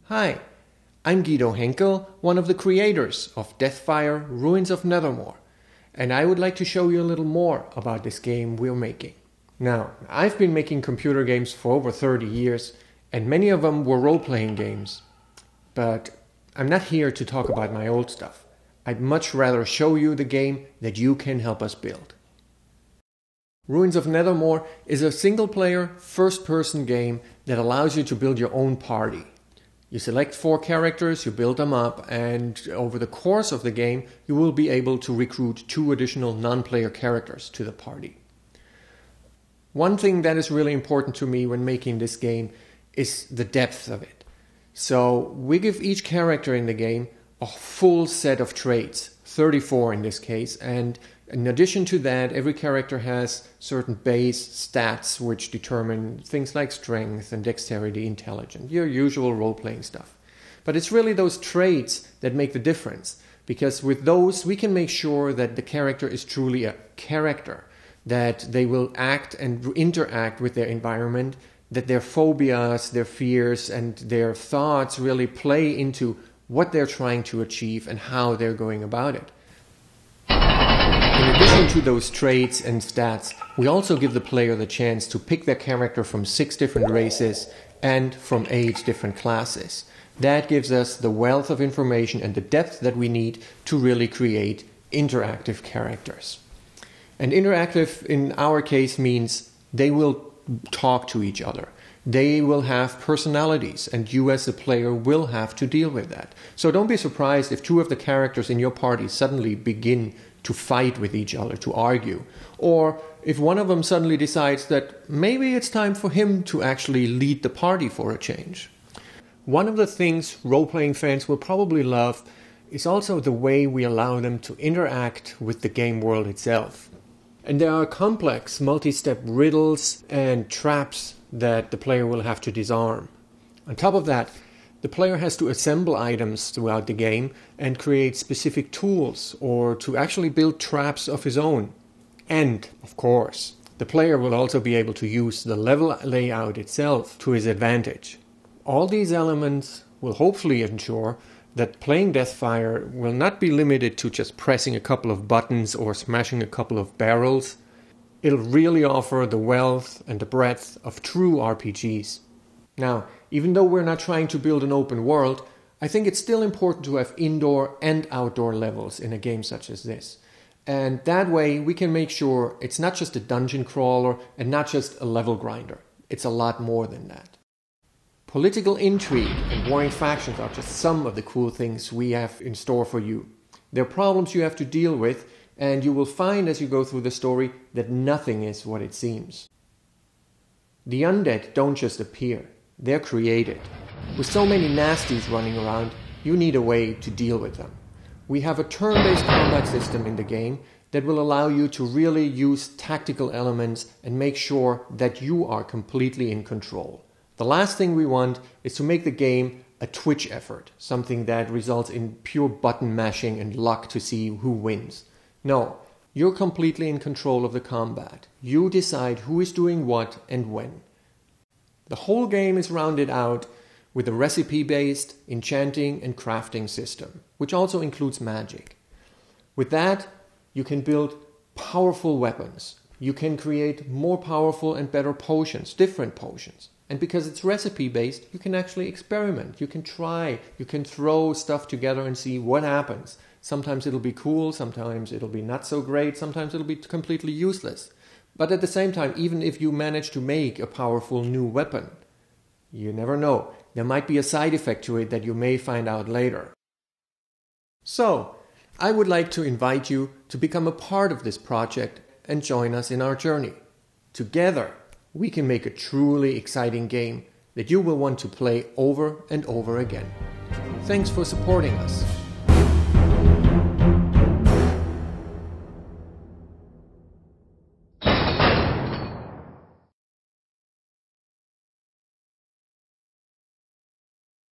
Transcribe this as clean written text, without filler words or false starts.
Hi, I'm Guido Henkel, one of the creators of Deathfire, Ruins of Nethermore, and I would like to show you a little more about this game we're making. Now, I've been making computer games for over 30 years, and many of them were role-playing games. But I'm not here to talk about my old stuff. I'd much rather show you the game that you can help us build. Ruins of Nethermore is a single-player, first-person game that allows you to build your own party. You select 4 characters, you build them up, and over the course of the game, you will be able to recruit 2 additional non-player characters to the party. One thing that is really important to me when making this game is the depth of it. So we give each character in the game a full set of traits, 34 in this case, and in addition to that, every character has certain base stats which determine things like strength and dexterity, intelligence, your usual role-playing stuff. But it's really those traits that make the difference, because with those we can make sure that the character is truly a character, that they will act and interact with their environment, that their phobias, their fears, and their thoughts really play into what they're trying to achieve and how they're going about it. In addition to those traits and stats, we also give the player the chance to pick their character from 6 different races and from 8 different classes. That gives us the wealth of information and the depth that we need to really create interactive characters. And interactive in our case means they will talk to each other. They will have personalities, and you as a player will have to deal with that. So don't be surprised if 2 of the characters in your party suddenly begin to fight with each other, to argue. Or if one of them suddenly decides that maybe it's time for him to actually lead the party for a change. One of the things role-playing fans will probably love is also the way we allow them to interact with the game world itself. And there are complex multi-step riddles and traps that the player will have to disarm. On top of that, the player has to assemble items throughout the game and create specific tools or to actually build traps of his own. And, of course, the player will also be able to use the level layout itself to his advantage. All these elements will hopefully ensure that playing Deathfire will not be limited to just pressing a couple of buttons or smashing a couple of barrels. It'll really offer the wealth and the breadth of true RPGs. Now, even though we're not trying to build an open world, I think it's still important to have indoor and outdoor levels in a game such as this. And that way we can make sure it's not just a dungeon crawler and not just a level grinder. It's a lot more than that. Political intrigue and warring factions are just some of the cool things we have in store for you. They're problems you have to deal with, and you will find as you go through the story that nothing is what it seems. The undead don't just appear, they're created. With so many nasties running around, you need a way to deal with them. We have a turn-based combat system in the game that will allow you to really use tactical elements and make sure that you are completely in control. The last thing we want is to make the game a twitch effort, something that results in pure button mashing and luck to see who wins. No, you're completely in control of the combat. You decide who is doing what and when. The whole game is rounded out with a recipe-based enchanting and crafting system, which also includes magic. With that, you can build powerful weapons. You can create more powerful and better potions, different potions. And because it's recipe-based, you can actually experiment. You can try, you can throw stuff together and see what happens. Sometimes it'll be cool, sometimes it'll be not so great, sometimes it'll be completely useless. But at the same time, even if you manage to make a powerful new weapon, you never know. There might be a side effect to it that you may find out later. So, I would like to invite you to become a part of this project and join us in our journey. Together, we can make a truly exciting game that you will want to play over and over again. Thanks for supporting us.